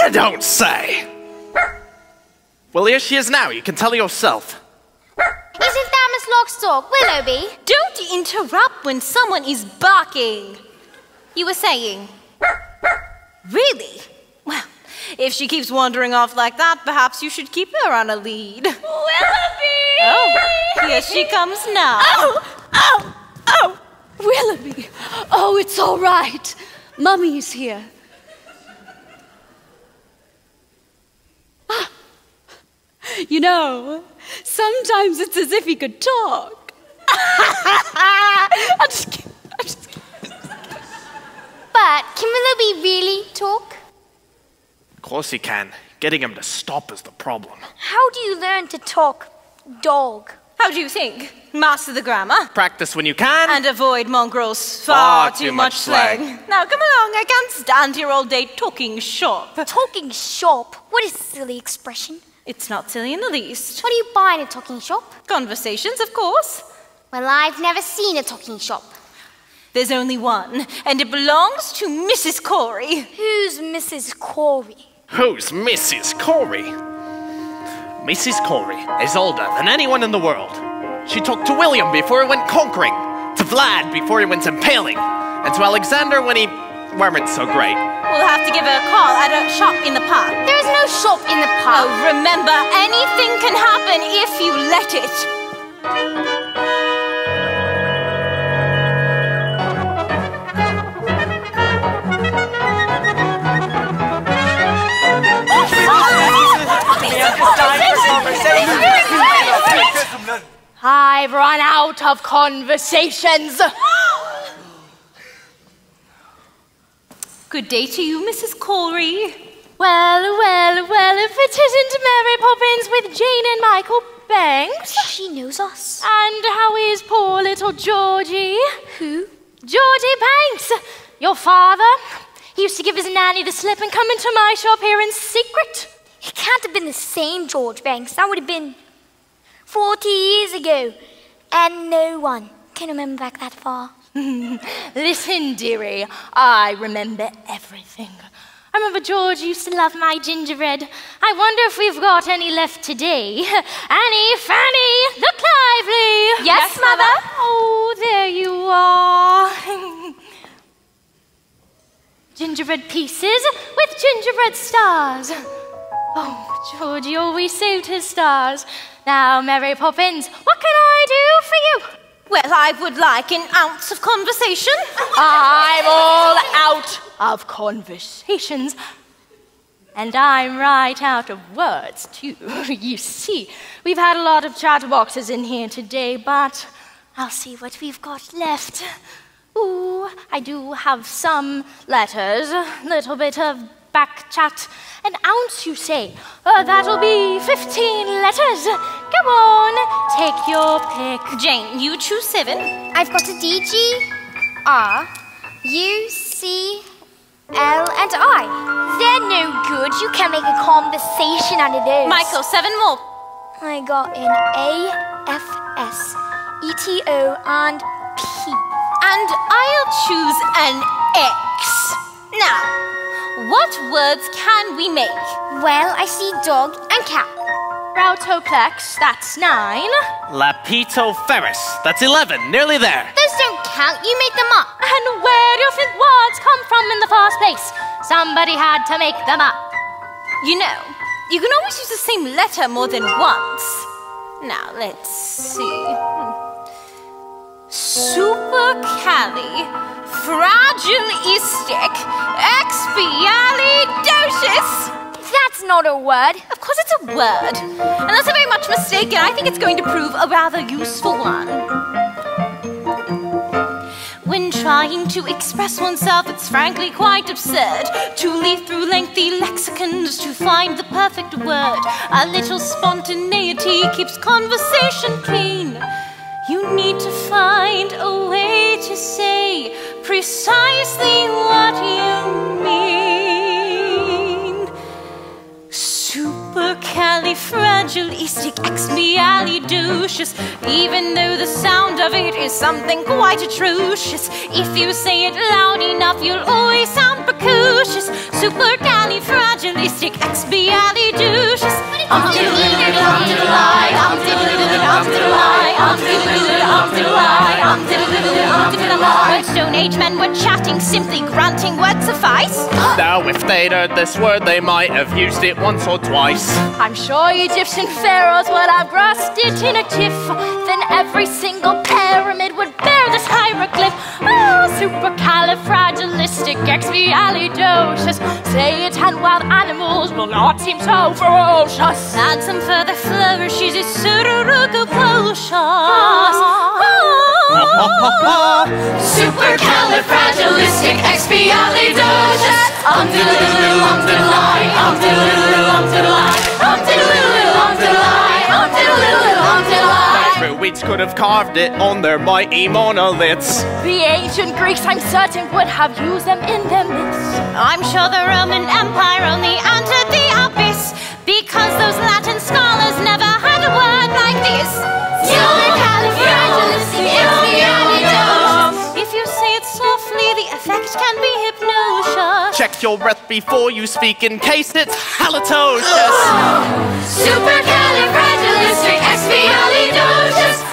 You don't say! Well, here she is now. You can tell yourself. Isn't that Miss Locke's dog, Willoughby? Don't interrupt when someone is barking. You were saying? Really? Well, if she keeps wandering off like that, perhaps you should keep her on a lead. Willoughby! Oh, here she comes now. Oh! Willoughby! Oh, it's all right. Mummy's here. You know, sometimes it's as if he could talk. I'm just kidding. But can Willoughby really talk? Of course he can. Getting him to stop is the problem. How do you learn to talk, dog? How do you think? Master the grammar. Practice when you can. And avoid Mongrel's far too much slang. Now come along, I can't stand here all day talking shop. Talking shop? What is a silly expression? It's not silly in the least. What do you buy in a talking shop? Conversations, of course. Well, I've never seen a talking shop. There's only one, and it belongs to Mrs. Corey. Who's Mrs. Corey? Who's Mrs. Corey? Mrs. Corey is older than anyone in the world. She talked to William before he went conquering, to Vlad before he went impaling, and to Alexander when he weren't so great. We'll have to give her a call at a shop in the park. There is no shop in the park. Oh, remember, anything can happen if you let it. I've run out of conversations. Good day to you, Mrs. Corey. Well, if it isn't Mary Poppins with Jane and Michael Banks. She knows us. And how is poor little Georgie? Who? Georgie Banks, your father. He used to give his nanny the slip and come into my shop here in secret. It can't have been the same George Banks. That would have been 40 years ago. And no one can remember back that far. Listen, dearie, I remember everything. I remember George used to love my gingerbread. I wonder if we've got any left today. Annie, Fanny, look lively. Yes, Mother. Oh, there you are. Gingerbread pieces with gingerbread stars. Oh, Georgie always saved his stars. Now, Mary Poppins, what can I do for you? Well, I would like an ounce of conversation. I'm all out of conversations. And I'm right out of words, too. You see, we've had a lot of chatterboxes in here today, but I'll see what we've got left. Ooh, I do have some letters, a little bit of back chat. An ounce, you say? That'll be 15 letters. Come on, take your pick. Jane, you choose 7. I've got a D, G, R, U, C, L, and I. They're no good. You can't make a conversation out of those. Michael, 7 more. I got an A, F, S, E, T, O, and P. And I'll choose an X. Now, what words can we make? Well, I see dog and cat. Rautoplex, that's 9. Lapito Ferris, that's 11, nearly there. Those don't count. You made them up. And where do you think words come from in the first place? Somebody had to make them up. You know, you can always use the same letter more than once. Now, let's see. Supercalifragilisticexpialidocious. That's not a word. Of course it's a word. Unless I'm very much mistaken, I think it's going to prove a rather useful one. When trying to express oneself, it's frankly quite absurd to leaf through lengthy lexicons to find the perfect word. A little spontaneity keeps conversation clean. You need to find a way to say precisely what you mean. Supercalifragilisticexpialidocious, even though the sound of it is something quite atrocious. If you say it loud enough, you'll always sound precocious. Supercalifragilisticexpialidocious. When Stone Age men were chatting, simply grunting would suffice. Now if they'd heard this word, they might have used it once or twice. I'm sure Egyptian pharaohs would have grasped it in a tiff. Then every single pyramid would bear this hieroglyph. Oh, supercalifragilisticexpialidocious. Say it and wild animals will not seem so ferocious. And some further flourishes is supercalifragilisticexpialidocious. Supercalifragilisticexpialidocious. Druids could have carved it on their mighty monoliths. The ancient Greeks, I'm certain, would have used them in their myths. I'm sure the Roman Empire only entered the abyss because those Latin scholars never had a word like this. If you say it softly, the effect can be hypnosis. Check your breath before you speak in case it's halitosis. Supercalifragilisticexpialidocious.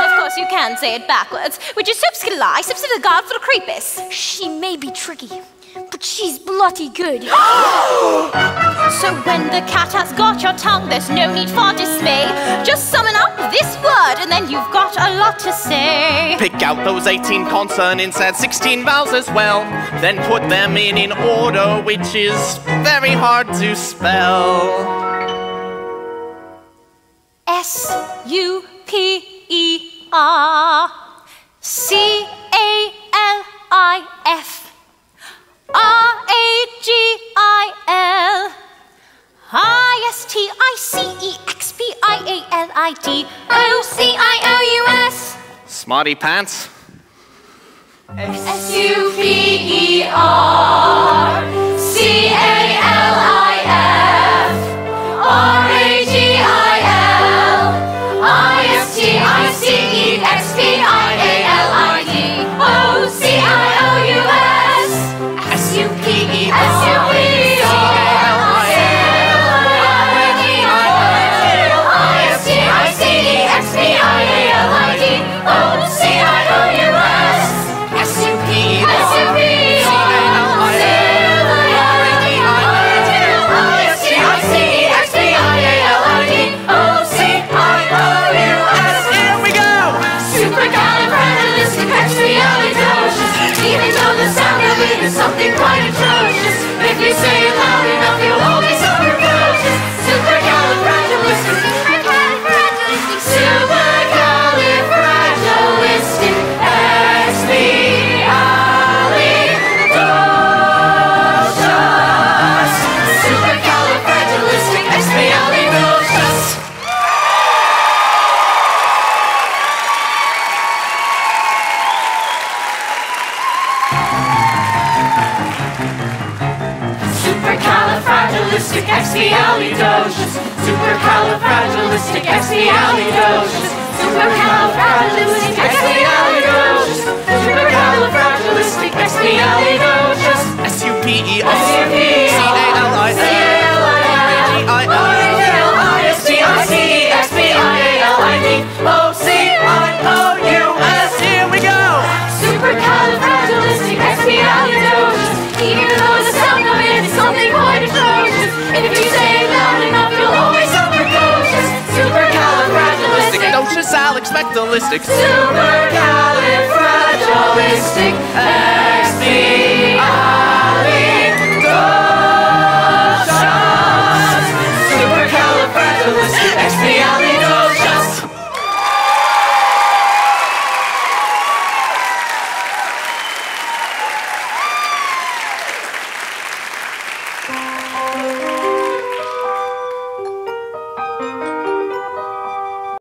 Of course, you can say it backwards, which is subscali, subsidigal for creepus. She may be tricky, but she's bloody good. So when the cat has got your tongue, there's no need for dismay. Just summon up this word and then you've got a lot to say. Pick out those 18 consonants and 16 vowels as well. Then put them in order, which is very hard to spell. Supercalifragilisticexpialidocious. Smarty pants. Something quite atrocious. If you say it loud enough, you'll all be so precocious. Supercalifragilisticexpialidocious. Supercalifragilisticexpialidocious. Supercalifragilisticexpialidocious. Supercalifragilisticexpialidocious. Supercalifragilisticexpialidocious. S-U-P-E-R-C-A-L-I-F-R-A-G-I-C-X-P-I-A-L-I-D-O-C-I-O-U-S. Here we go. Supercalifragilisticexpialidocious. Even though the sound of it is something quite atrocious. If you say it loud enough, you'll always sound precocious. Supercalifragilistic. Docious, Alex, Mectalistic. Supercalifragilistic.